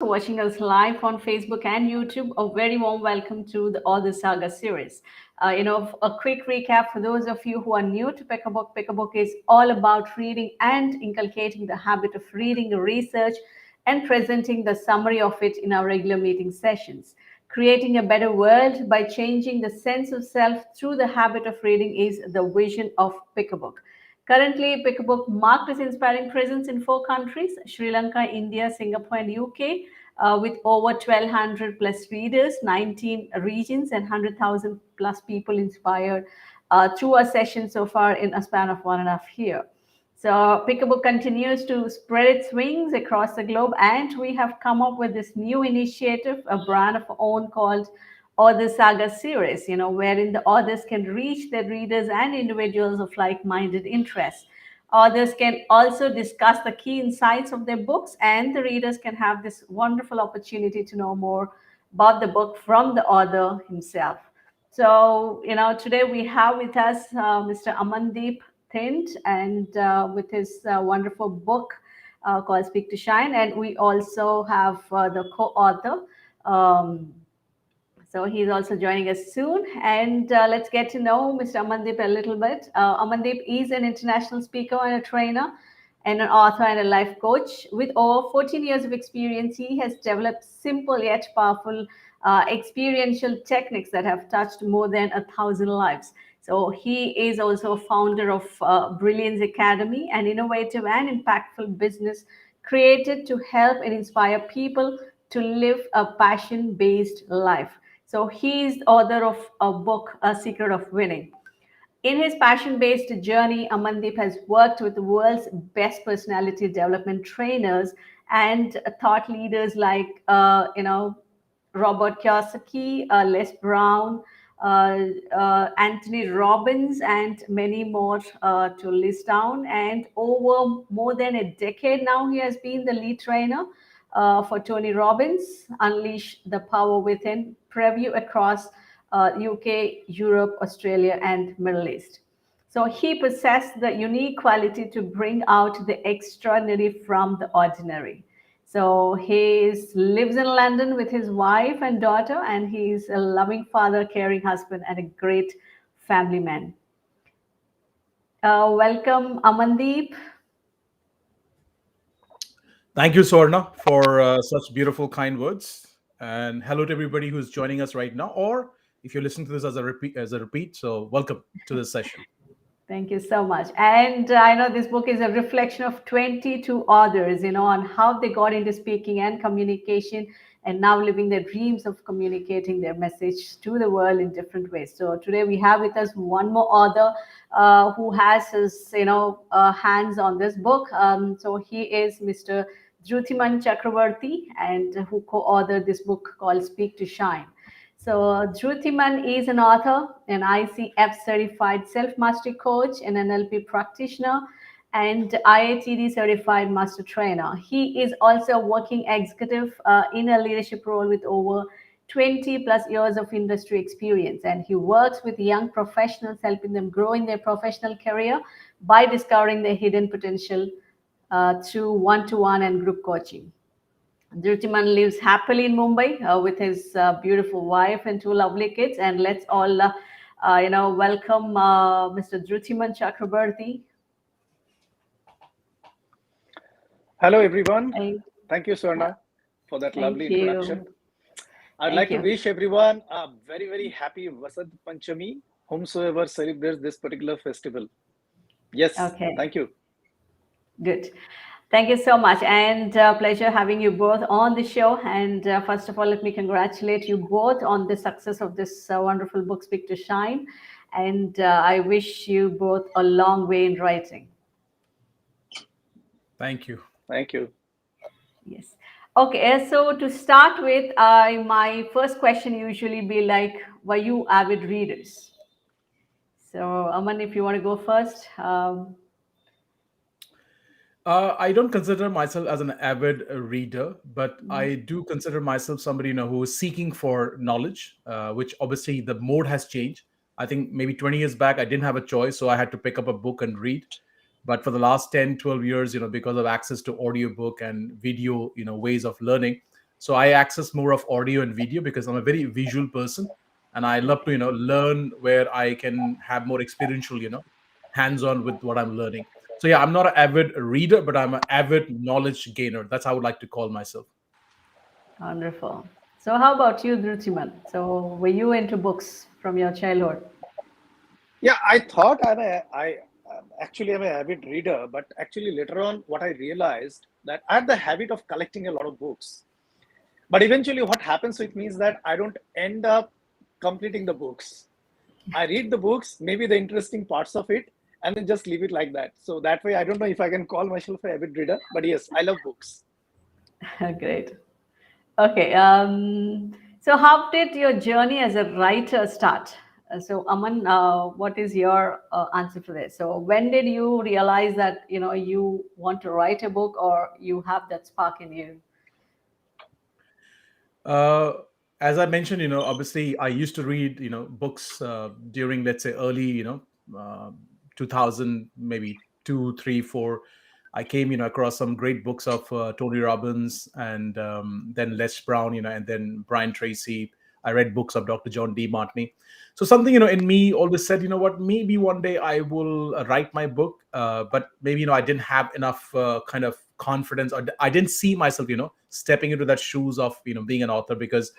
watching us live on Facebook and YouTube, a very warm welcome to the All the Saga series. A quick recap for those of you who are new to Pick a Book. Pick a Book is all about reading and inculcating the habit of reading, research, and presenting the summary of it in our regular meeting sessions. Creating a better world by changing the sense of self through the habit of reading is the vision of Pick a Book. Currently, Pick a Book marked its inspiring presence in four countries: Sri Lanka, India, Singapore, and UK, with over 1,200 plus readers, 19 regions, and 100,000 plus people inspired through a session so far in a span of 1.5 years. So, Pick a Book continues to spread its wings across the globe, and we have come up with this new initiative, a brand of our own called Author Saga series, wherein the authors can reach their readers and individuals of like minded interests. Authors can also discuss the key insights of their books, and the readers can have this wonderful opportunity to know more about the book from the author himself. So, today we have with us Mr. Amandeep Thind, and with his wonderful book called Speak to Shine, and we also have the co author. So he's also joining us soon. And let's get to know Mr. Amandeep a little bit. Amandeep is an international speaker and a trainer and an author and a life coach. With over 14 years of experience, he has developed simple yet powerful experiential techniques that have touched more than 1,000 lives. So he is also a founder of Brilliance Academy, an innovative and impactful business created to help and inspire people to live a passion-based life. So he's the author of a book, A Secret of Winning. In his passion based journey, Amandeep has worked with the world's best personality development trainers and thought leaders like, Robert Kiyosaki, Les Brown, Anthony Robbins, and many more to list down. And over more than a decade now, he has been the lead trainer for Tony Robbins, Unleash the Power Within, preview across UK, Europe, Australia, and Middle East. So he possessed the unique quality to bring out the extraordinary from the ordinary. So he lives in London with his wife and daughter, and he's a loving father, caring husband, and a great family man. Welcome, Amandeep. Thank you, Sorna, for such beautiful, kind words. And hello to everybody who's joining us right now, or if you're listening to this as a repeat. So welcome to this session. Thank you so much. And I know this book is a reflection of 22 authors, on how they got into speaking and communication and now living their dreams of communicating their message to the world in different ways. So today we have with us one more author who has his, hands on this book. So he is Mr. Druthiman Chakravarthy, and who co-authored this book called Speak to Shine. So, Druthiman is an author, an ICF certified self mastery coach, an NLP practitioner, and IATD certified master trainer. He is also a working executive in a leadership role with over 20 plus years of industry experience. And he works with young professionals, helping them grow in their professional career by discovering their hidden potential through one to one and group coaching. Druthiman lives happily in Mumbai with his beautiful wife and two lovely kids. And let's all, welcome Mr. Druthiman Chakrabarti. Hello, everyone. Hey, Thank you, uh, Swarna, for that lovely thank introduction. you. I'd Thank like to you. wish everyone a very, very happy Vasant Panchami, whomsoever celebrates this particular festival. Yes, Okay, thank you. good. Thank you so much. And pleasure having you both on the show. And first of all, let me congratulate you both on the success of this wonderful book, Speak to Shine. And I wish you both a long way in writing. Thank you. Thank you. Yes. Okay, so to start with, my first question usually be like, were you avid readers? So, Aman, if you want to go first. I don't consider myself as an avid reader, but Mhm. I do consider myself somebody who is seeking for knowledge, which obviously the mode has changed. I think maybe 20 years back I didn't have a choice, so I had to pick up a book and read. But for the last 10, 12 years, because of access to audiobook and video, ways of learning, So I access more of audio and video because I'm a very visual person, and I love to Okay. learn where I can have more experiential, hands on with what I'm learning. So yeah, I'm not an avid reader, but I'm an avid knowledge gainer. That's how I would like to call myself. Wonderful. So, how about you, Druthiman? So, were you into books from your childhood? Yeah, I thought actually am an avid reader, but actually later on, what I realized that I had the habit of collecting a lot of books. But eventually, what happens with me is that I don't end up completing the books. I read the books, maybe the interesting parts of it, and then just leave it like that. So that way, I don't know if I can call myself an avid reader, but yes, I love books. Great. Okay. So, how did your journey as a writer start? So, Aman, what is your answer for this? So, when did you realize that you want to write a book, or you have that spark in you? Uh, as I mentioned, obviously I used to read, books during, let's say, early, 2000, maybe two, three, four. I came, across some great books of Tony Robbins, and then Les Brown, and then Brian Tracy. I read books of Dr. John D. Martini. So something, in me always said, what, maybe one day I will write my book. But maybe, I didn't have enough kind of confidence, or I didn't see myself, stepping into that shoes of, being an author, because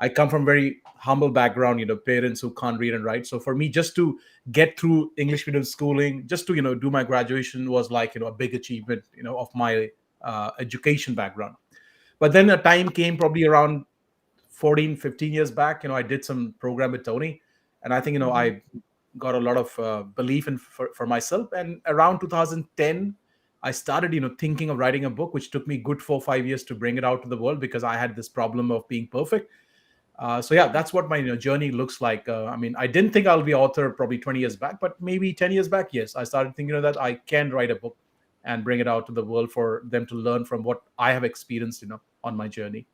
I come from very humble background, parents who can't read and write. So for me, just to get through English medium schooling, just to, do my graduation was like, a big achievement, of my education background. But then a time came probably around 14, 15 years back, I did some program with Tony. And I think, Mhm. I got a lot of belief in for myself. And around 2010, I started, thinking of writing a book, which took me good 4 or 5 years to bring it out to the world, because I had this problem of being perfect. So yeah, that's what my journey looks like. I mean, I didn't think I'll be author probably 20 years back, but maybe 10 years back, yes, I started thinking that I can write a book and bring it out to the world for them to learn from what I have experienced, on my journey.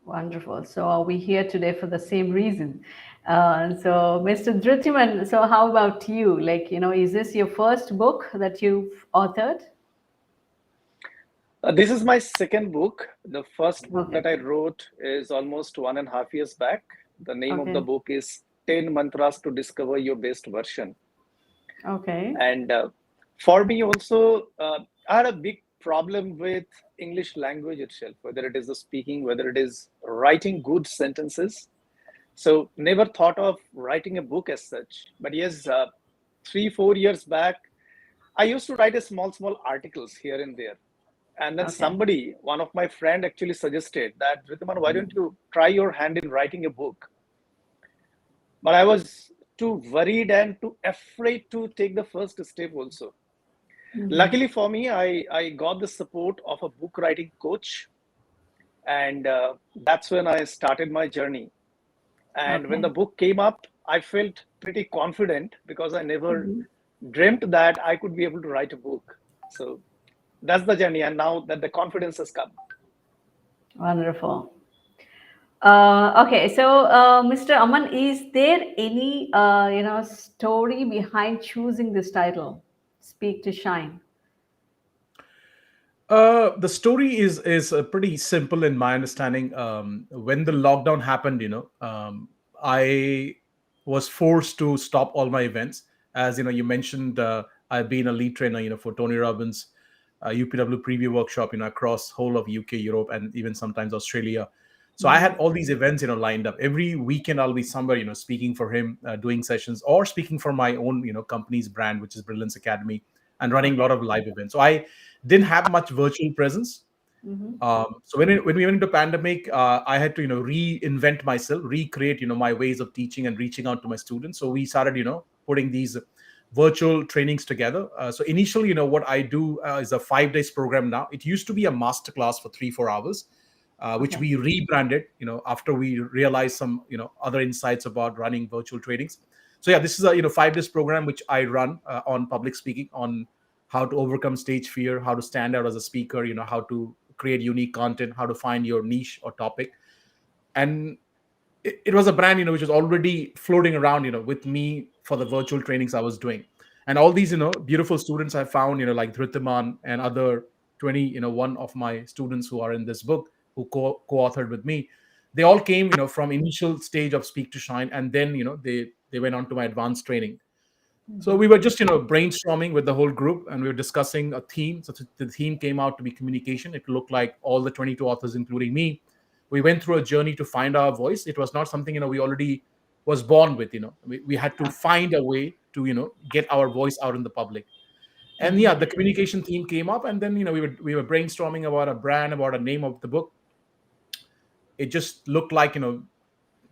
Wonderful. So, are we here today for the same reason? So, Mr. Druthiman, so how about you? Like, is this your first book that you've authored? This is my second book. The first book Okay. that I wrote is almost 1.5 years back. The name of the Okay. book is 10 Mantras to Discover Your Best Version. Okay. And for me also, I had a big problem with English language itself, whether it is the speaking, whether it is writing good sentences. So never thought of writing a book as such. But yes, 3, 4 years back, I used to write a small articles here and there. And then Okay. somebody, one of my friend actually suggested that, Ritaman, why don't you try your hand in writing a book? But I was too worried and too afraid to take the first step also. Mhm. Luckily for me, I got the support of a book writing coach. And that's when I started my journey. And when the Okay. book came up, I felt pretty confident because I never Mhm. dreamt that I could be able to write a book. So that's the journey. And now that the confidence has come. Wonderful. Okay, so Mr. Aman, is there any story behind choosing this title, "Speak to Shine"? The story is pretty simple in my understanding. When the lockdown happened, I was forced to stop all my events. As you mentioned, I've been a lead trainer, for Tony Robbins, UPW preview workshop, across whole of UK, Europe, and even sometimes Australia. So I had Mhm. all these events, lined up. Every weekend, I'll be somewhere, speaking for him, doing sessions, or speaking for my own, company's brand, which is Brilliance Academy, and running a lot Okay. of live events. So I didn't have much virtual presence. Hmm. So when we went into pandemic, I had to reinvent myself, recreate my ways of teaching and reaching out to my students. So we started putting these virtual trainings together. So initially, what I do is a 5 days program now. It used to be a masterclass for 3 4 hours, which Okay. we rebranded. After we realized some other insights about running virtual trainings. So yeah, this is a 5 days program which I run on public speaking, on how to overcome stage fear, how to stand out as a speaker, how to create unique content, how to find your niche or topic. And it was a brand, which was already floating around, with me for the virtual trainings I was doing. And all these, beautiful students I found, like Druthiman and other 20, one of my students who are in this book, who co-authored with me, they all came, from initial stage of Speak to Shine, and then they went on to my advanced training. So we Mhm. were just brainstorming with the whole group, and we were discussing a theme. So the theme came out to be communication. It looked like all the 22 authors, including me, we went through a journey to find our voice. It was not something we already was born with. We had to find a way to get our voice out in the public. And Mhm. yeah, the communication theme came up, and then we were brainstorming about a brand, about a name of the book. It just looked like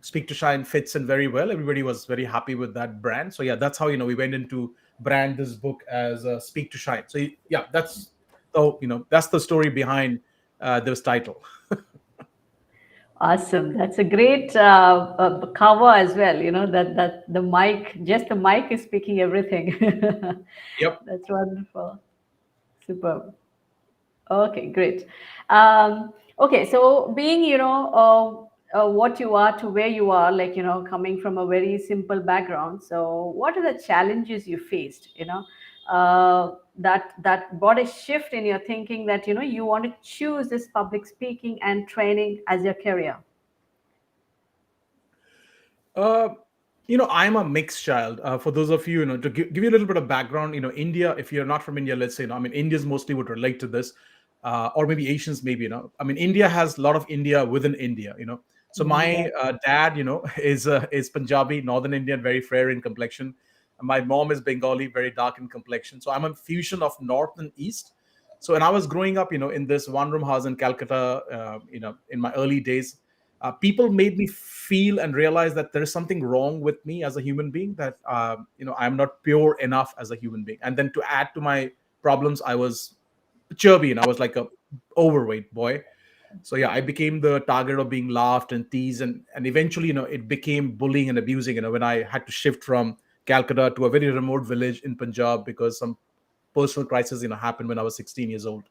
Speak to Shine fits in very well. Everybody was very happy with that brand. So yeah, that's how we went into brand this book as Speak to Shine. So yeah, that's the story behind this title. Awesome. That's a great cover as well. That the mic, just the mic is speaking everything. Yep. That's wonderful. Superb. Okay, great. Okay, so being, what you are to where you are, like, coming from a very simple background. So, what are the challenges you faced, that brought a shift in your thinking that, you want to choose this public speaking and training as your career? Uh, I'm a mixed child. For those of you, to give you a little bit of background, India, if you're not from India, let's say, Indians mostly would relate to this, or maybe Asians, maybe, India has a lot of India within India, So Mhm. my dad, is Punjabi, Northern Indian, very fair in complexion. My mom is Bengali, very dark in complexion. So I'm a fusion of North and East. So when I was growing up, in this one-room house in Calcutta, in my early days, people made me feel and realize that there is something wrong with me as a human being, that I'm not pure enough as a human being. And then to add to my problems, I was chubby and I was like a overweight boy. So yeah, I became the target of being laughed and teased, and eventually it became bullying and abusing, when I had to shift from Calcutta to a very remote village in Punjab because some personal crisis happened when I was 16 years old.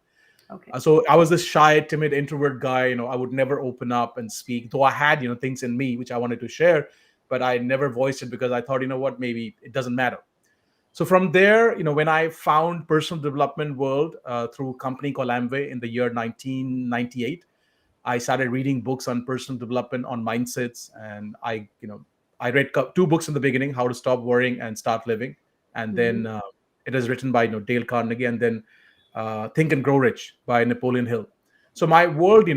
Okay. So I was this shy, timid, introvert guy. I would never open up and speak, though I had, things in me which I wanted to share, but I never voiced it because I thought, what, maybe it doesn't matter. So from there, when I found personal development world through a company called Amway in the year 1998, I started reading books on personal development, on mindsets, and I read two books in the beginning: How to Stop Worrying and Start Living, and Mhm. then it is written by Dale Carnegie, and then Think and Grow Rich by Napoleon Hill. So my world,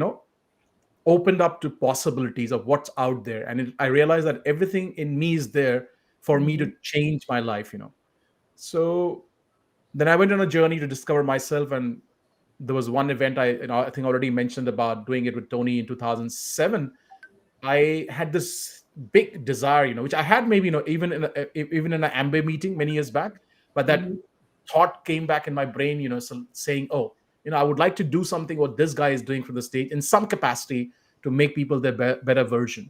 opened up to possibilities of what's out there, and I realized that everything in me is there for me to Mhm. change my life. So then I went on a journey to discover myself, and there was one event I think I already mentioned about doing it with Tony in 2007. I had this big desire, which I had maybe, even in an Ambe meeting many years back, but that Mhm. thought came back in my brain, saying, oh, I would like to do something what this guy is doing for the stage in some capacity to make people their better version.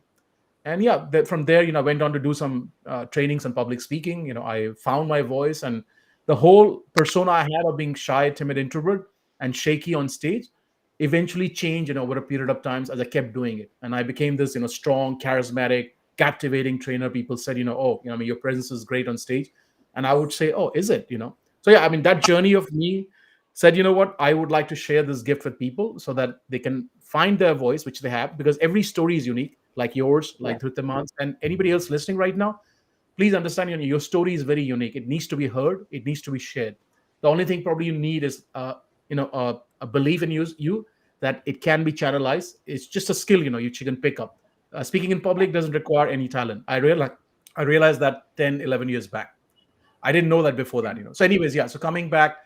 And yeah, from there, I went on to do some trainings on public speaking. I found my voice, and the whole persona I had of being shy, timid, introvert, and shaky on stage eventually changed, over a period of times as I kept doing it. And I became this, strong, charismatic, captivating trainer. People said, oh, your presence is great on stage. And I would say, oh, is it, So yeah, that journey of me said, what, I would like to share this gift with people so that they can find their voice, which they have, because every story is unique, like yours, Yeah. like Druthiman's, and anybody else listening right now. Please understand, your story is very unique. It needs to be heard. It needs to be shared. The only thing probably you need is, a belief in you that it can be channelized. It's just a skill, you can pick up. Speaking in public doesn't require any talent. I realized that 10, 11 years back. I didn't know that before that. So, anyways, yeah. So coming back,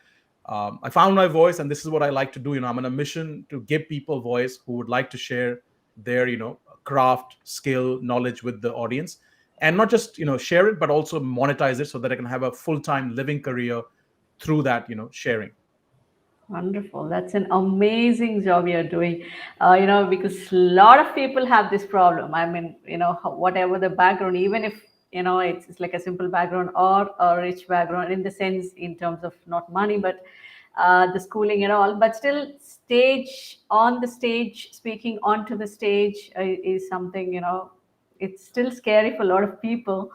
I found my voice, and this is what I like to do. I'm on a mission to give people voice who would like to share their, craft, skill, knowledge with the audience, and not just share it, but also monetize it so that I can have a full time living career through that, sharing. Wonderful. That's an amazing job you're doing. Because a lot of people have this problem. I mean, whatever the background, even if, it's like a simple background or a rich background in the sense, in terms of not money, but the schooling and all, but still on the stage, speaking onto the stage is something, it's still scary for a lot of people.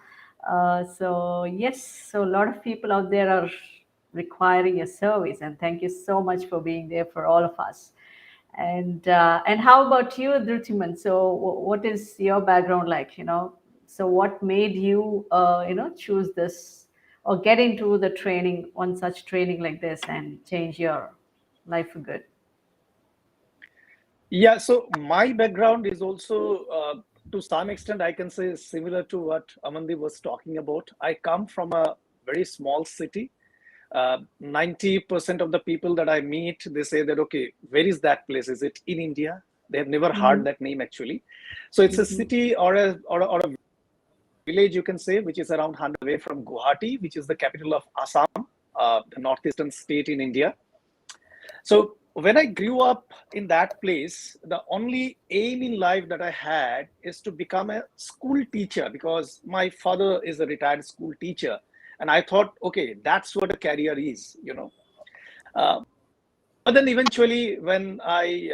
So yes, so a lot of people out there are requiring your service, and thank you so much for being there for all of us. And how about you, Druthiman? So what is your background like? So what made you choose this or get into the training, one such training like this, and change your life for good? Yeah, so my background is also, to some extent, I can say similar to what Amandeep was talking about. I come from a very small city. 90% of the people that I meet, they say that, okay, where is that place? Is it in India? They have never heard Mm-hmm. that name actually. So it's a Mm-hmm. city or a village, you can say, which is around 100 away from Guwahati, which is the capital of Assam, the northeastern state in India. So when I grew up in that place, the only aim in life that I had is to become a school teacher because my father is a retired school teacher. And I thought, okay, that's what a career is. Uh, but then eventually, when I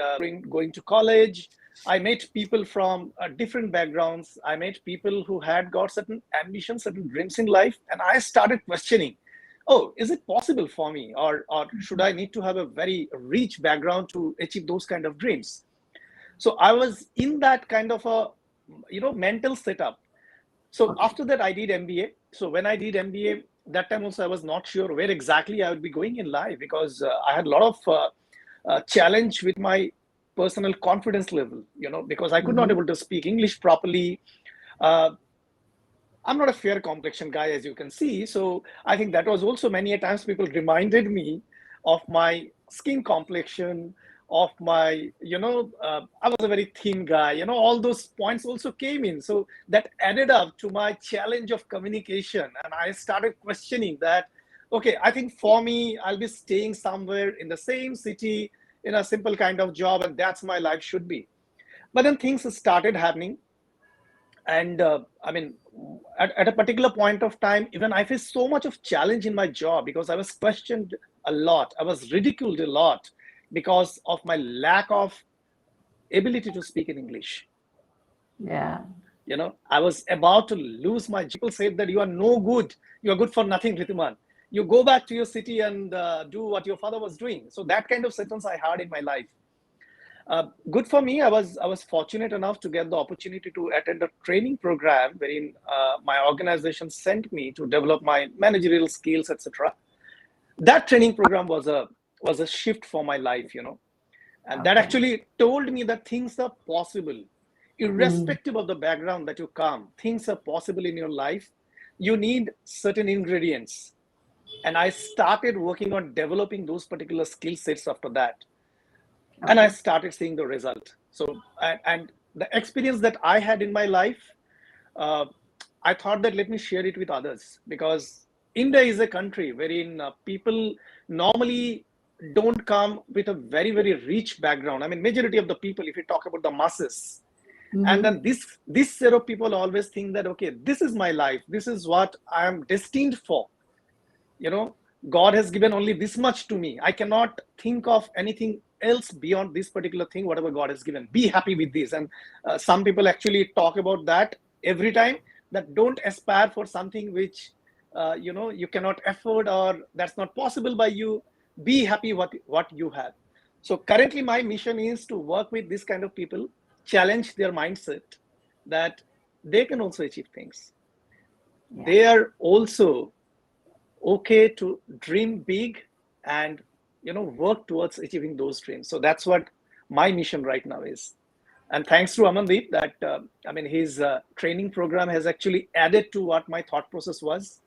going to college, I met people from different backgrounds. I met people who had got certain ambitions, certain dreams in life, and I started questioning, oh, is it possible for me, or should I need to have a very rich background to achieve those kind of dreams? So I was in that kind of a mental setup. So Okay. after that, I did MBA. So when I did MBA, that time also I was not sure where exactly I would be going in life because I had a lot of challenge with my personal confidence level, because I could not Mm-hmm. able to speak English properly. Uh, I'm not a fair complexion guy, as you can see. So I think that was also many a times people reminded me of my skin complexion, of my, I was a very thin guy, all those points also came in. So that added up to my challenge of communication. And I started questioning that, okay, I think for me, I'll be staying somewhere in the same city in a simple kind of job, and that's my life should be. But then things started happening, and I mean, at a particular point of time, even I faced so much of challenge in my job because I was questioned a lot, I was ridiculed a lot because of my lack of ability to speak in English. Yeah. I was about to lose my job. People said that you are no good, you are good for nothing, Ritiman. You go back to your city and do what your father was doing. So that kind of sentence I heard in my life. Good for me. I was fortunate enough to get the opportunity to attend a training program wherein my organization sent me to develop my managerial skills, etc. That training program was a shift for my life, and that Okay. actually told me that things are possible, Mm-hmm. irrespective of the background that you come. Things are possible in your life. You need certain ingredients, and I started working on developing those particular skill sets after that, and I Okay. started seeing the result. So, and the experience that I had in my life, uh, I thought that let me share it with others because India is a country wherein people normally don't come with a very very rich background. I mean, majority of the people, if you talk about the masses, and Mm-hmm. then this set of people always think that, okay, this is my life, this is what I am destined for. you know God has given only this much to me. I cannot think of anything else beyond this particular thing, whatever God has given. Be happy with this. And some people actually talk about that every time, that don't aspire for something which you cannot afford or that's not possible by you. Be happy what you have. So currently my mission is to work with this kind of people, challenge their mindset that they can also achieve things. Yeah. They are also okay to dream big and work towards achieving those dreams. So that's what my mission right now is. And thanks to Amandeep that I mean his training program has actually added to what my thought process was.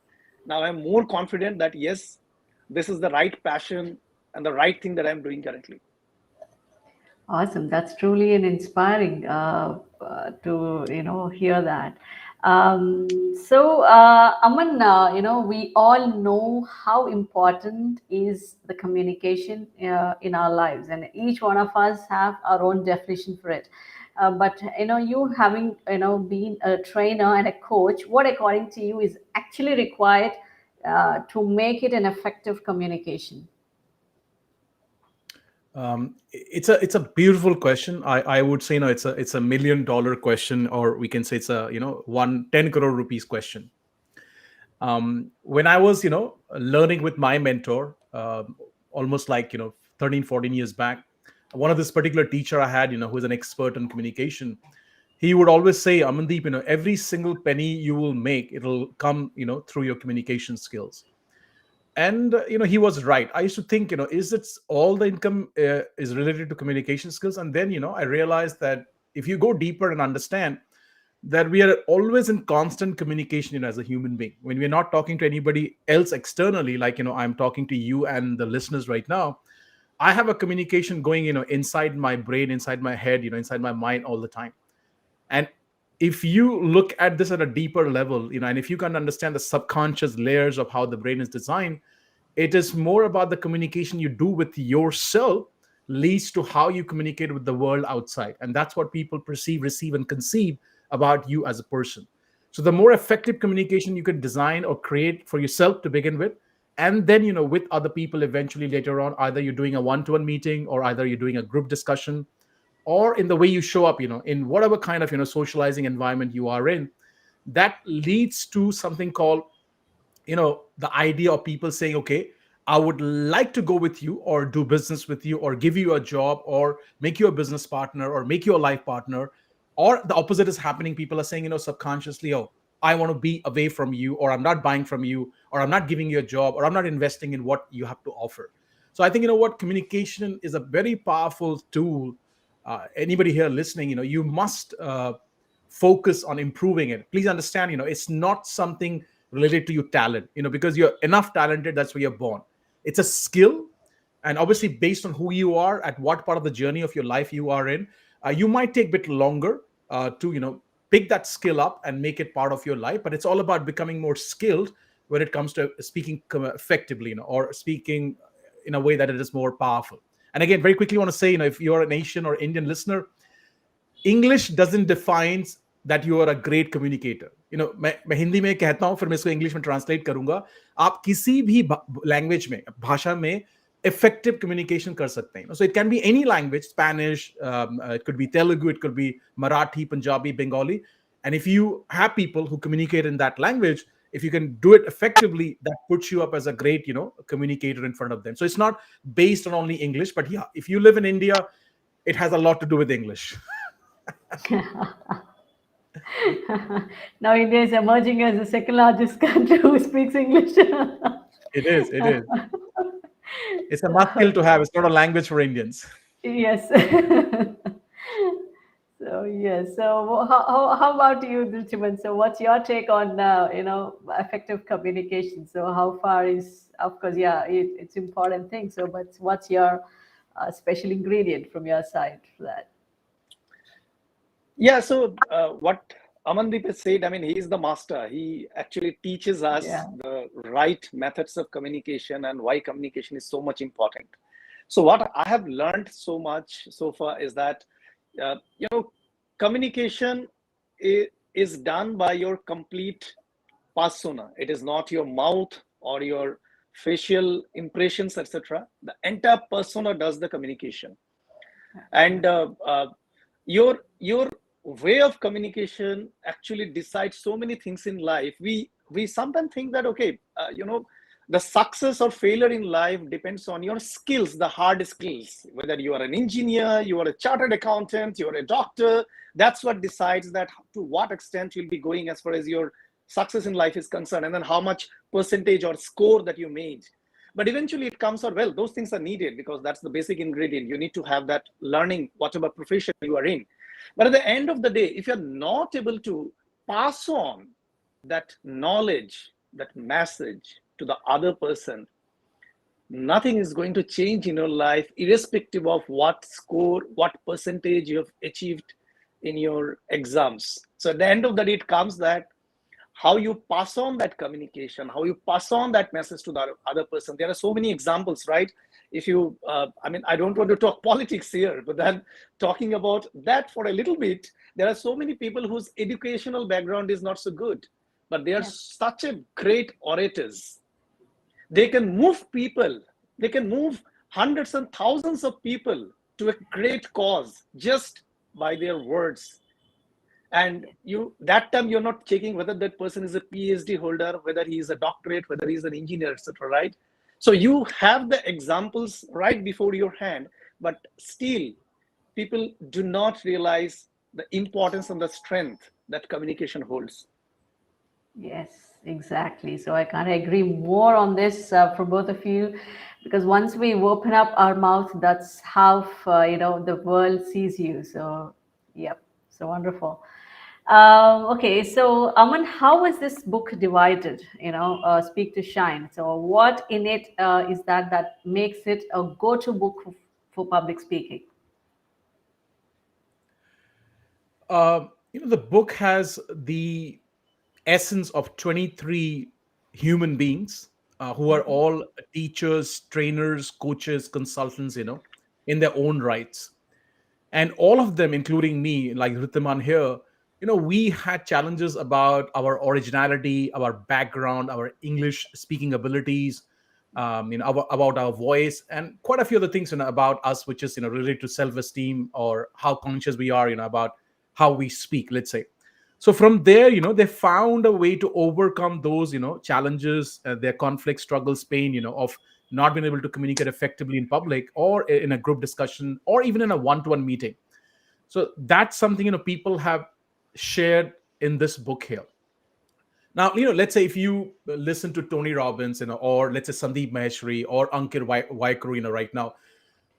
Now I'm more confident that yes, this is the right passion and the right thing that I'm doing currently. Awesome. That's truly an inspiring to hear that. Aman, we all know how important is the communication in our lives, and each one of us have our own definition for it. But you having been a trainer and a coach, what according to you is actually required to make it an effective communication? It's a beautiful question. I would say, it's a $1 million question, or we can say it's a, 10 crore rupees question. When I was, learning with my mentor, almost like, 13, 14 years back, one of this particular teacher I had, who is an expert in communication, he would always say, Amandeep, every single penny you will make, it'll come, through your communication skills. And he was right. I used to think, is it all the income is related to communication skills? And then I realized that if you go deeper and understand that we are always in constant communication, as a human being, when we're not talking to anybody else externally, like I'm talking to you and the listeners right now, I have a communication going inside my brain, inside my head, inside my mind all the time. And if you look at this at a deeper level, and if you can understand the subconscious layers of how the brain is designed, it is more about the communication you do with yourself leads to how you communicate with the world outside. And that's what people perceive, receive, and conceive about you as a person. So the more effective communication you can design or create for yourself to begin with, and then, with other people eventually later on, either you're doing a one-to-one meeting, or either you're doing a group discussion, or in the way you show up, in whatever kind of, socializing environment you are in, that leads to something called, the idea of people saying, okay, I would like to go with you or do business with you or give you a job or make you a business partner or make you a life partner. Or the opposite is happening. People are saying, subconsciously, oh, I want to be away from you, or I'm not buying from you, or I'm not giving you a job, or I'm not investing in what you have to offer. So I think, what communication is a very powerful tool. Anybody here listening, you must focus on improving it. Please understand, it's not something related to your talent, because you're enough talented, that's where you're born. It's a skill. And obviously, based on who you are, at what part of the journey of your life you are in, you might take a bit longer to, pick that skill up and make it part of your life. But it's all about becoming more skilled when it comes to speaking effectively, or speaking in a way that it is more powerful. And again, very quickly, I want to say, if you're an Asian or Indian listener, English doesn't define that you are a great communicator. मैं हिंदी में कहता हूं, फिर मैं इसको English में translate करूंगा. आप किसी भी लैंग्वेज में, भाषा में effective communication कर सकते हैं. So it can be any language, Spanish, it could be Telugu, it could be Marathi, Punjabi, Bengali. And if you have people who communicate in that language, if you can do it effectively, that puts you up as a great, communicator in front of them. So it's not based on only English, but yeah, if you live in India, it has a lot to do with English. Now India is emerging as the second largest country who speaks English. It is. It's a must skill to have. It's not a language for Indians. Yes. So yes. So how about you, Druthiman? So what's your take on effective communication? So how far is, of course, yeah, it's important thing. So but what's your special ingredient from your side for that? Yeah, so what Amandeep has said, I mean, he is the master. He actually teaches us the right methods of communication and why communication is so much important. So what I have learned so much so far is that, communication is done by your complete persona. It is not your mouth or your facial impressions, etc. The entire persona does the communication. And your way of communication actually decides so many things in life. We sometimes think that, okay, the success or failure in life depends on your skills, the hard skills. Whether you are an engineer, you are a chartered accountant, you are a doctor, that's what decides that to what extent you'll be going as far as your success in life is concerned, and then how much percentage or score that you made. But eventually it comes out, well, those things are needed because that's the basic ingredient. You need to have that learning, whatever profession you are in. But at the end of the day, if you're not able to pass on that knowledge, that message to the other person, nothing is going to change in your life, irrespective of what score, what percentage you have achieved in your exams. So at the end of the day, it comes that how you pass on that communication, how you pass on that message to the other person. There are so many examples, right? If you, I don't want to talk politics here, but then talking about that for a little bit, there are so many people whose educational background is not so good, but they are such a great orators. They can move people. They can move hundreds and thousands of people to a great cause just by their words. And that time you're not checking whether that person is a PhD holder, whether he is a doctorate, whether he's an engineer, etc. Right? So you have the examples right before your hand, but still people do not realize the importance and the strength that communication holds. Yes, exactly. So I can't agree more on this for both of you, because once we open up our mouth, that's how the world sees you. So, yep, so wonderful. Okay, so Aman, how is this book divided? Speak to Shine. So, what in it is that makes it a go-to book for public speaking? The book has the essence of 23 human beings who are all teachers, trainers, coaches, consultants, in their own rights. And all of them, including me, like Druthiman here, we had challenges about our originality, our background, our English speaking abilities, about our voice, and quite a few other things, about us, which is, related to self-esteem or how conscious we are, about how we speak, let's say. So from there, they found a way to overcome those, challenges, their conflict, struggles, pain, of not being able to communicate effectively in public or in a group discussion or even in a one-to-one meeting. So that's something, people have shared in this book here. Now, let's say if you listen to Tony Robbins, or let's say Sandeep Maheshwari or Ankit Vaikru, right now,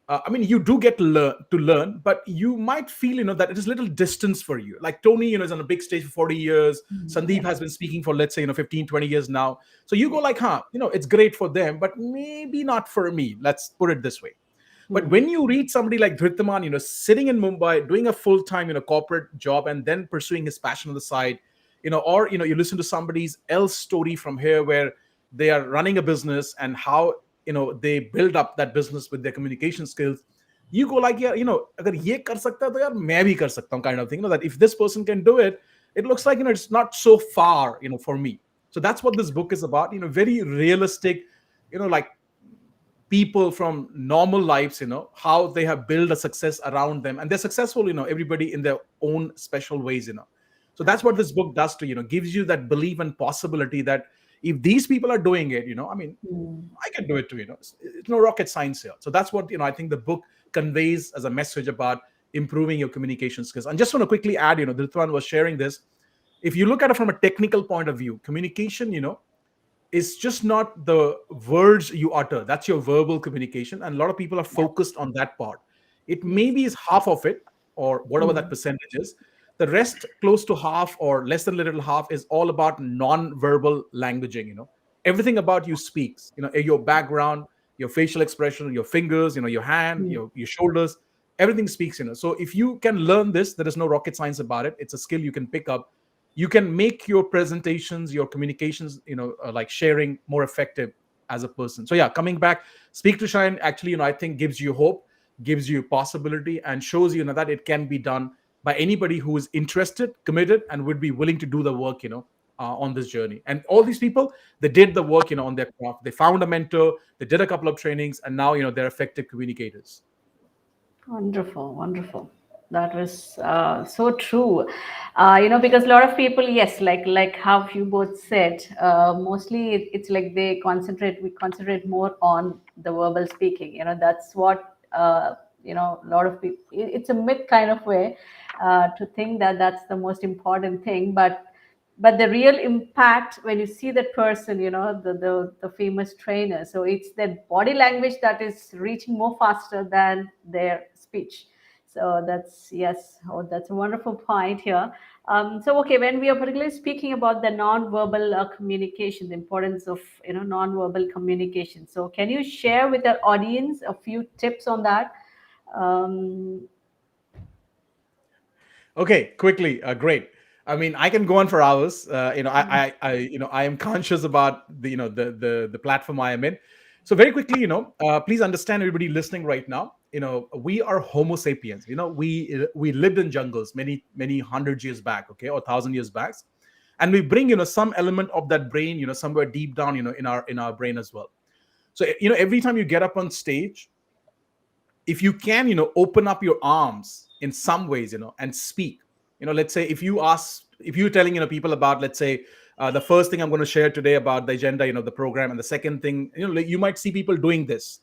I mean, you do get to learn, but you might feel, that it is little distance for you. Like Tony, is on a big stage for 40 years. Sandeep Yeah. has been speaking for, let's say, 15, 20 years now. So you go like, it's great for them, but maybe not for me. Let's put it this way. But Hmm. when you read somebody like Druthiman, sitting in Mumbai, doing a full-time, corporate job, and then pursuing his passion on the side, or you listen to somebody's else story from here where they are running a business and how they build up that business with their communication skills. You go like, yeah, agar ye kar sakta hai, to yaar main bhi kar sakta hu, kind of thing. That if this person can do it, it looks like it's not so far, for me. So that's what this book is about. Very realistic, like people from normal lives, how they have built a success around them, and they're successful, everybody in their own special ways. So that's what this book does to gives you that belief and possibility that if these people are doing it, I mean, Hmm. I can do it too. It's no rocket science here. So that's what I think the book conveys as a message about improving your communication skills. And just want to quickly add, Dhritwan was sharing this. If you look at it from a technical point of view, communication, is just not the words you utter. That's your verbal communication. And a lot of people are Yeah. focused on that part. It Yes. maybe is half of it, or whatever that Hmm. percentage is. The rest, close to half or less than little half, is all about non-verbal languaging. Everything about you speaks. Your background, your facial expression, your fingers, your hand, Hmm. your shoulders, everything speaks. So if you can learn this, there is no rocket science about it. It's a skill you can pick up. You can make your presentations, your communications, like sharing, more effective as a person. So yeah, coming back, Speak to Shine actually, I think gives you hope, gives you possibility, and shows that it can be done by anybody who is interested, committed, and would be willing to do the work, on this journey. And all these people, they did the work, on their craft. They found a mentor, they did a couple of trainings, and now, they're effective communicators. Wonderful, wonderful. That was so true. Because a lot of people, yes, like how you both said, mostly it's like we concentrate more on the verbal speaking. That's what a lot of people. It's a myth kind of way to think that that's the most important thing, but the real impact when you see that person, the famous trainer, so it's their body language that is reaching more faster than their speech. So that's, yes, oh, that's a wonderful point here. So okay, when we are particularly speaking about the non-verbal communication, the importance of non-verbal communication, so can you share with our audience a few tips on that? um, Okay, quickly, great. I mean, I can go on for hours. mm, I am conscious about the, the platform I am in. So very quickly, please understand, everybody listening right now. We are Homo sapiens. We lived in jungles many hundred years back, okay, or 1,000 years back, and we bring, some element of that brain, somewhere deep down, in our brain as well. So every time you get up on stage, if you can open up your arms in some ways, and speak, let's say if you're telling people about, let's say, the first thing I'm going to share today about the agenda, the program, and the second thing, like, you might see people doing this.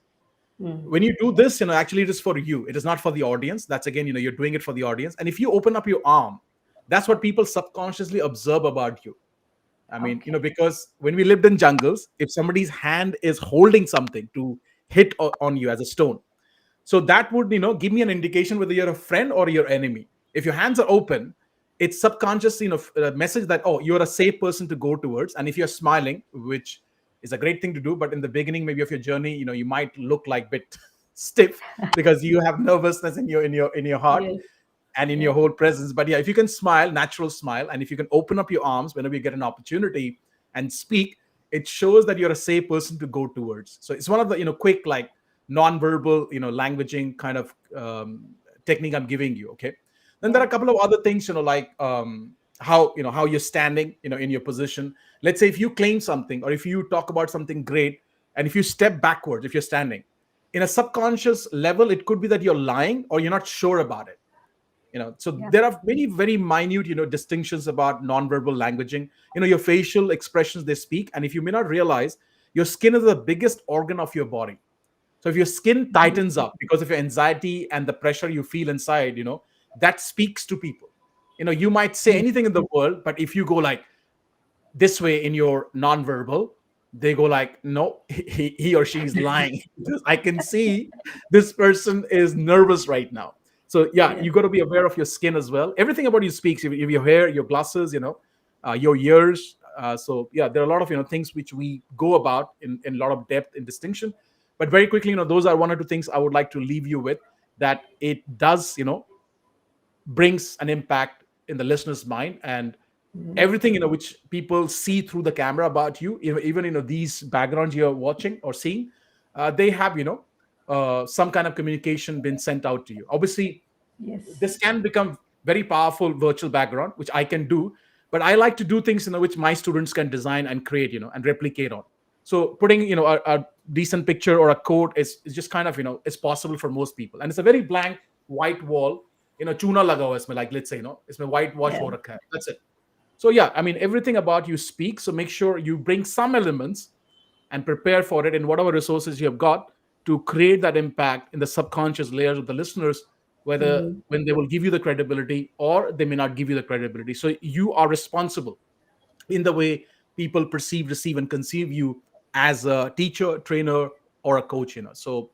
Mm. When you do this, actually it is for you. It is not for the audience. That's again, you're doing it for the audience. And if you open up your arm, that's what people subconsciously observe about you. I mean, Okay. because when we lived in jungles, if somebody's hand is holding something to hit on you as a stone, so that would, give me an indication whether you're a friend or your enemy. If your hands are open, it's subconscious, a message that, oh, you're a safe person to go towards. And if you're smiling, which is a great thing to do, but in the beginning maybe of your journey, you might look like bit stiff because you have nervousness in your heart Yes. and in Yeah. your whole presence. But yeah, if you can smile, natural smile, and if you can open up your arms whenever you get an opportunity and speak, it shows that you're a safe person to go towards. So it's one of the quick, like, non-verbal languaging kind of technique I'm giving you. Okay. Then there are Yeah. a couple of other things, like how you're standing, in your position. Let's say if you claim something or if you talk about something great, and if you step backwards, if you're standing in a subconscious level, it could be that you're lying or you're not sure about it. So Yeah. there are many very minute distinctions about nonverbal languaging. Your facial expressions, they speak. And if you may not realize, your skin is the biggest organ of your body. So if your skin Mhm. tightens up because of your anxiety and the pressure you feel inside, that speaks to people. You might say Mm. anything in the world, but if you go like this way in your nonverbal, they go like, no, he or she is lying. Because I can see this person is nervous right now. So yeah, Yes. you got to be aware of your skin as well. Everything about you speaks. If your hair, your glasses, your ears. So yeah, there are a lot of things which we go about in a lot of depth and distinction. But very quickly, those are one or two things I would like to leave you with, that it does brings an impact in the listener's mind. And Mhm. everything which people see through the camera about you, even these backgrounds you're watching or seeing, they have some kind of communication been sent out to you. Obviously, Yes. this can become very powerful virtual background, which I can do. But I like to do things which my students can design and create, and replicate on. So putting a decent picture or a quote is just kind of it's possible for most people. And it's a very blank white wall, chuna laga hua hai isme, like, let's say, isme whitewash Yeah. ho rakha hai. That's it. So yeah, I mean, everything about you speaks. So make sure you bring some elements and prepare for it in whatever resources you have got to create that impact in the subconscious layers of the listeners, whether Mhm. when they will give you the credibility or they may not give you the credibility. So you are responsible in the way people perceive, receive, and conceive you as a teacher, trainer, or a coach. So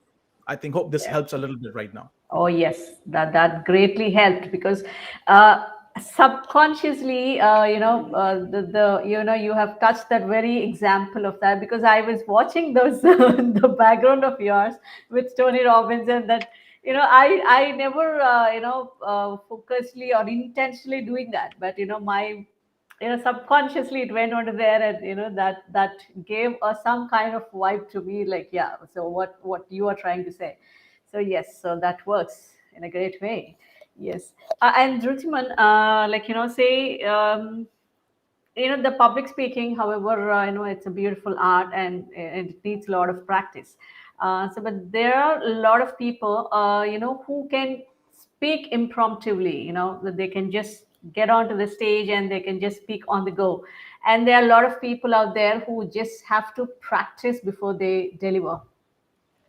I think, hope this Yeah. helps a little bit right now. Oh yes, that greatly helped because uh, subconsciously, the you have touched that very example of that because I was watching those the background of yours with Tony Robbins, and that I never focusedly or intentionally doing that, but my subconsciously it went onto there, and that gave some kind of vibe to me, like, yeah, so what you are trying to say. So yes, so that works in a great way. Yes. And Druthiman, like, say, the public speaking, however, it's a beautiful art, and it needs a lot of practice. So but there are a lot of people who can speak impromptily, that they can just get onto the stage and they can just speak on the go. And there are a lot of people out there who just have to practice before they deliver.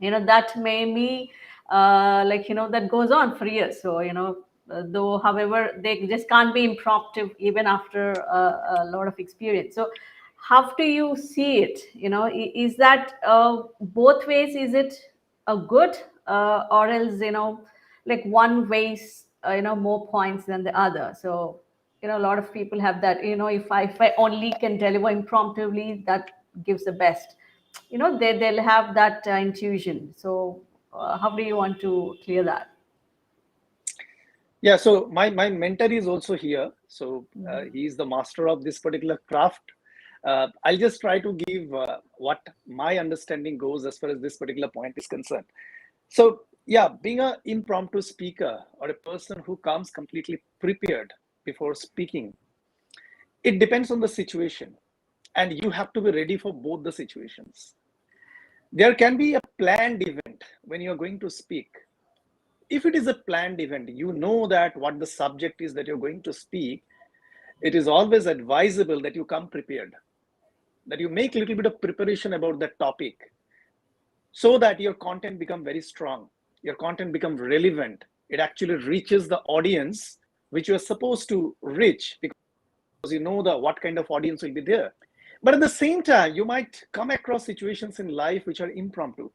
That may be like, that goes on for years. So though, however, they just can't be impromptu even after a lot of experience. So how do you see it? Is that both ways? Is it a good, or else, like, one weighs more points than the other? So a lot of people have that, if I only can deliver impromptu, that gives the best. They'll have that intuition. So how do you want to clear that? Yeah, so my mentor is also here. So Mhm. he is the master of this particular craft. I'll just try to give what my understanding goes as far as this particular point is concerned. So yeah, being an impromptu speaker or a person who comes completely prepared before speaking, it depends on the situation, and you have to be ready for both the situations. There can be a planned event when you're going to speak. If it is a planned event, you know that what the subject is that you're going to speak, it is always advisable that you come prepared, that you make a little bit of preparation about that topic, so that your content become very strong, your content become relevant, it actually reaches the audience which you are supposed to reach, because you know the what kind of audience will be there. But at the same time, you might come across situations in life which are impromptu.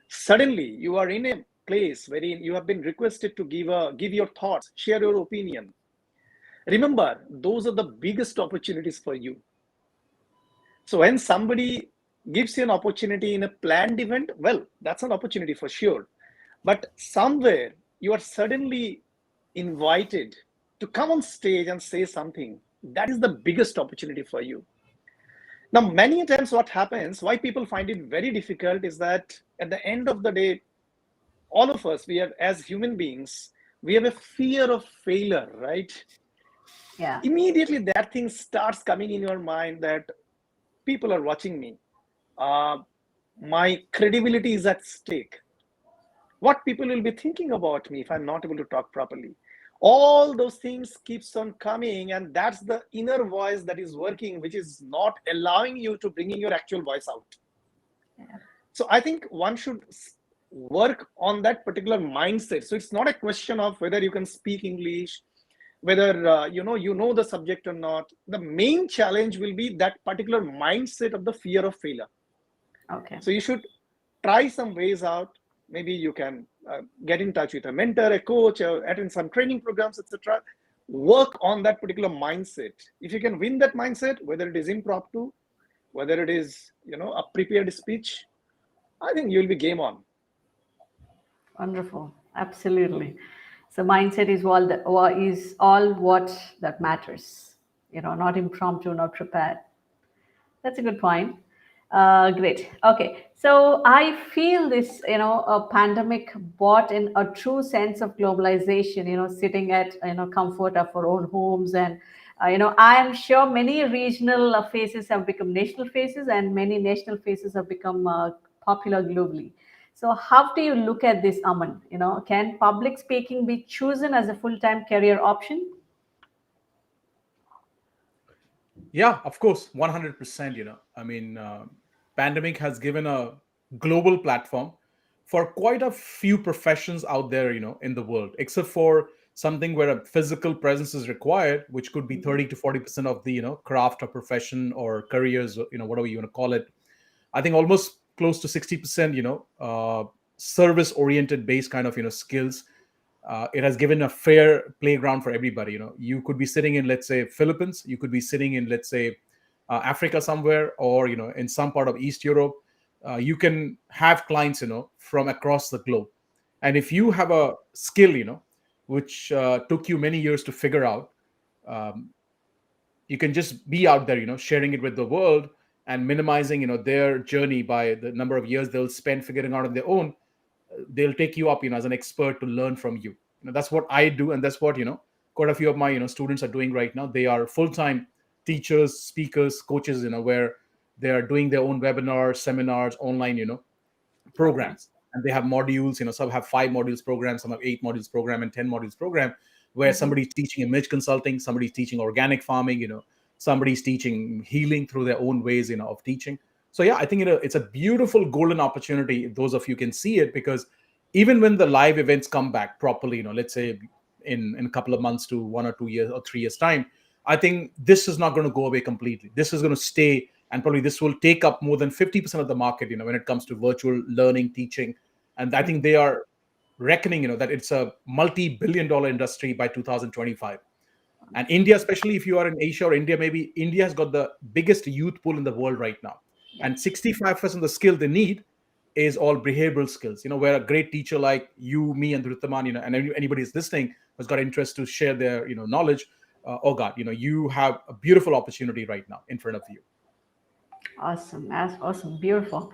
Suddenly you are in a place wherein you have been requested to give your thoughts, share your opinion. Remember, those are the biggest opportunities for you. So when somebody gives you an opportunity in a planned event, well, that's an opportunity for sure. But somewhere you are suddenly invited to come on stage and say something, that is the biggest opportunity for you. Now, many times what happens, why people find it very difficult is that at the end of the day, all of us, we have, as human beings, we have a fear of failure, right? Yeah. Immediately that thing starts coming in your mind that people are watching me. Uh, my credibility is at stake. What people will be thinking about me if I'm not able to talk properly? All those things keeps on coming, and that's the inner voice that is working, which is not allowing you to bringing your actual voice out. Yeah. So I think one should work on that particular mindset. So it's not a question of whether you can speak English, whether you know the subject or not. The main challenge will be that particular mindset of the fear of failure. Okay. So you should try some ways out. Maybe you can get in touch with a mentor, a coach, or attend some training programs, etc. Work on that particular mindset. If you can win that mindset, whether it is impromptu, whether it is a prepared speech, I think you'll be game on. Wonderful. Absolutely. So mindset is all what that matters. Not impromptu, not prepared. That's a good point. Great. Okay. So I feel this, a pandemic brought in a true sense of globalization, sitting at, comfort of our own homes. And, I am sure many regional faces have become national faces and many national faces have become popular globally. So how do you look at this, Aman? Can public speaking be chosen as a full-time career option? Yeah, of course, 100%. I mean, pandemic has given a global platform for quite a few professions out there, in the world, except for something where a physical presence is required, which could be Mhm. 30 to 40% of the, craft or profession or careers, whatever you want to call it. I think almost close to 60%, service oriented based kind of, skills. It has given a fair playground for everybody. You could be sitting in, let's say, Philippines, you could be sitting in, let's say, Africa somewhere, or in some part of East Europe. You can have clients, from across the globe. And if you have a skill, which took you many years to figure out, um, you can just be out there, sharing it with the world, and minimizing, their journey by the number of years they'll spend figuring out on their own. They'll take you up, as an expert to learn from you. That's what I do, and that's what, quite a few of my, students are doing right now. They are full-time teachers, speakers, coaches, where they are doing their own webinars, seminars, online, Okay. programs. And they have modules, some have 5 modules program, some have 8 modules program, and 10 modules program, where Mhm. somebody's teaching image consulting, somebody's teaching organic farming, somebody's teaching healing through their own ways, of teaching. So yeah, I think, it's a beautiful golden opportunity if those of you can see it, because even when the live events come back properly, let's say in a couple of months to 1 or 2 years or 3 years time, I think this is not going to go away completely. This is going to stay, and probably this will take up more than 50% of the market, when it comes to virtual learning, teaching. And I think Mhm. they are reckoning, that it's a multi-billion dollar industry by 2025. And India, especially if you are in Asia or India, maybe India has got the biggest youth pool in the world right now. Yeah. And 65% of the skill they need is all behavioral skills, where a great teacher like you, me, and Druthiman, and anybody who's listening who's got interest to share their, knowledge. Oh God, you have a beautiful opportunity right now in front of you. Awesome. That's awesome. Beautiful.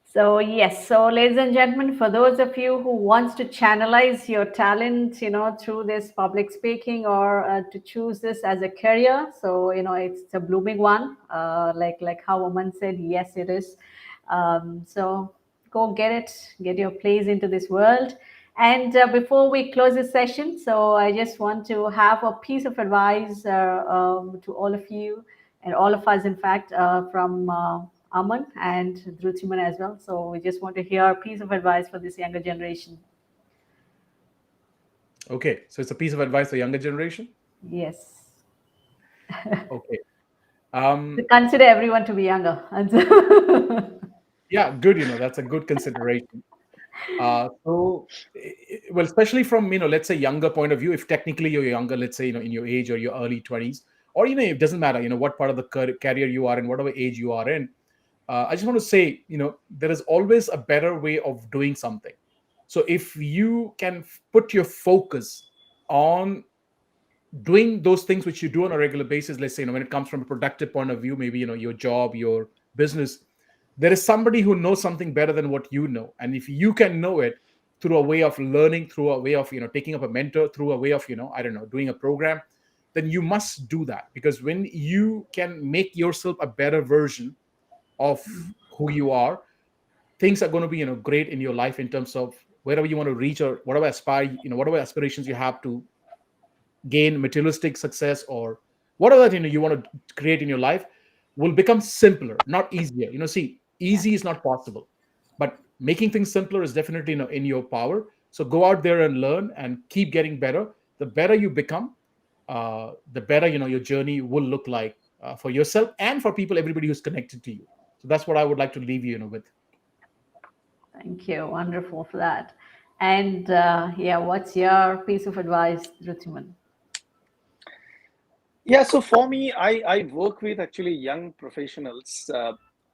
So yes, so ladies and gentlemen, for those of you who wants to channelize your talent, through this public speaking, or to choose this as a career, so it's a blooming one. Like how Woman said, yes, it is. So go get it, get your place into this world. And before we close this session, so I just want to have a piece of advice to all of you and all of us, in fact, from Aman and Druthiman as well. So we just want to hear a piece of advice for this younger generation. Okay, so it's a piece of advice for younger generation. Yes. Okay. To consider everyone to be younger. Yeah, good. That's a good consideration. So, well, especially from let's say younger point of view, if technically you're younger, let's say in your age or your early 20s, or it doesn't matter, what part of the career you are in, whatever age you are in. I just want to say, there is always a better way of doing something. So if you can put your focus on doing those things which you do on a regular basis, let's say when it comes from a productive point of view, maybe your job, your business, there is somebody who knows something better than what you know, and if you can know it through a way of learning, through a way of taking up a mentor, through a way of I don't know, doing a program, then you must do that. Because when you can make yourself a better version of who you are, things are going to be great in your life in terms of wherever you want to reach, or whatever aspirations you have to gain materialistic success, or whatever you want to create in your life, will become simpler, not easier. See, easy is not possible, but making things simpler is definitely in your power. So go out there and learn and keep getting better. The better you become, the better your journey will look like, for yourself and for people, everybody who's connected to you. So that's what I would like to leave you, with. Thank you. Wonderful for that. And yeah, what's your piece of advice, Druthiman? Yeah, so for me, I work with actually young professionals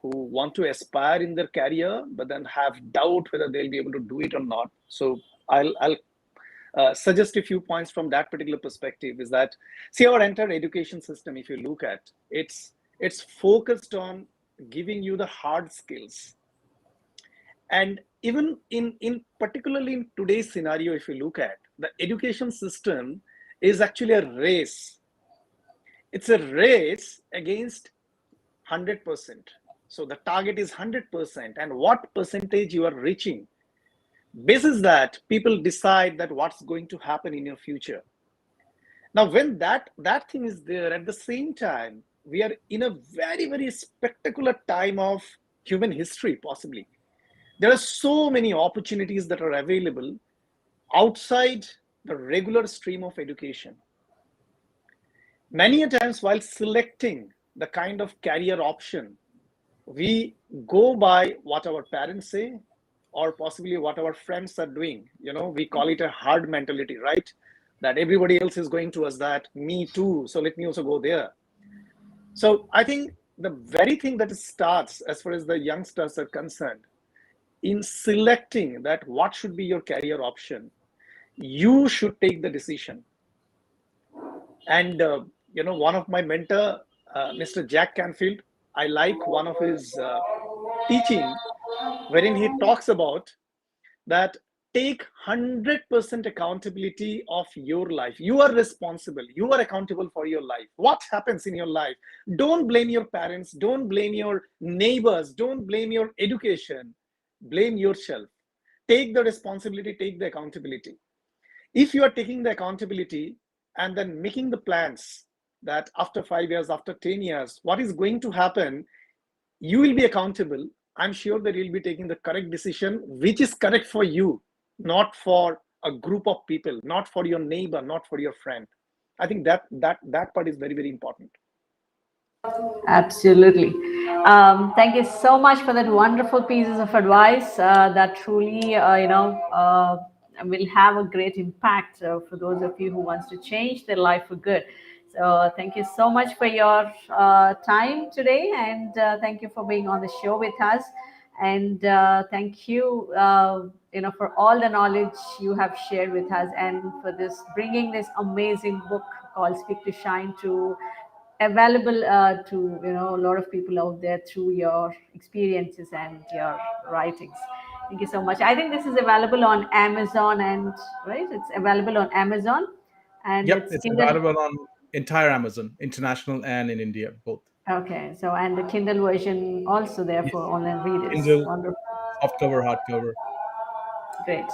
who want to aspire in their career, but then have doubt whether they'll be able to do it or not. So I'll suggest a few points from that particular perspective. Is that, see, our entire education system, if you look at it's focused on giving you the hard skills, and even in particularly in today's scenario, if you look at the education system, is actually a race. It's a race against 100%. So the target is 100%, and what percentage you are reaching, basis that people decide that what's going to happen in your future. Now when that thing is there, at the same time we are in a very, very spectacular time of human history. Possibly there are so many opportunities that are available outside the regular stream of education. Many a times while selecting the kind of career option, we go by what our parents say, or possibly what our friends are doing. We call it a herd mentality, right? That everybody else is going towards that, me too, so let me also go there. So I think the very thing that starts, as far as the youngsters are concerned, in selecting that what should be your career option, you should take the decision. And one of my mentor, Mr. Jack Canfield, I like one of his teaching, wherein he talks about that take 100% accountability of your life. You are responsible, you are accountable for your life. What happens in your life, don't blame your parents, don't blame your neighbors, don't blame your education, blame yourself. Take the responsibility, take the accountability. If you are taking the accountability and then making the plans that after 5 years, after 10 years, what is going to happen, you will be accountable. I'm sure that you'll be taking the correct decision, which is correct for you, not for a group of people, not for your neighbor, not for your friend. I think that part is very, very important. Absolutely. Thank you so much for that wonderful pieces of advice that truly, will have a great impact for those of you who wants to change their life for good. So thank you so much for your time today, and thank you for being on the show with us. And thank you, for all the knowledge you have shared with us, and for this bringing this amazing book called "Speak to Shine" to available to a lot of people out there through your experiences and your writings. Thank you so much. I think this is available on Amazon, and right, it's available on Amazon, and Yep, it's it's Kindle. available on entire Amazon, international and in India, both. Okay, so and the Kindle version also there for Yes, online readers. Kindle, Wonderful. softcover, hardcover. Great.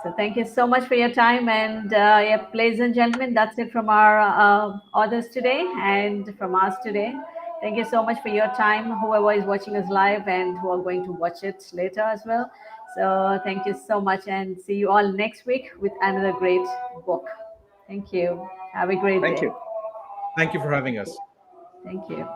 So thank you so much for your time. And yeah, ladies and gentlemen, that's it from our authors today and from us today. Thank you so much for your time, whoever is watching us live and who are going to watch it later as well. So thank you so much and see you all next week with another great book. Thank you. Have a great Thank day. you. Thank you for having us. Thank you.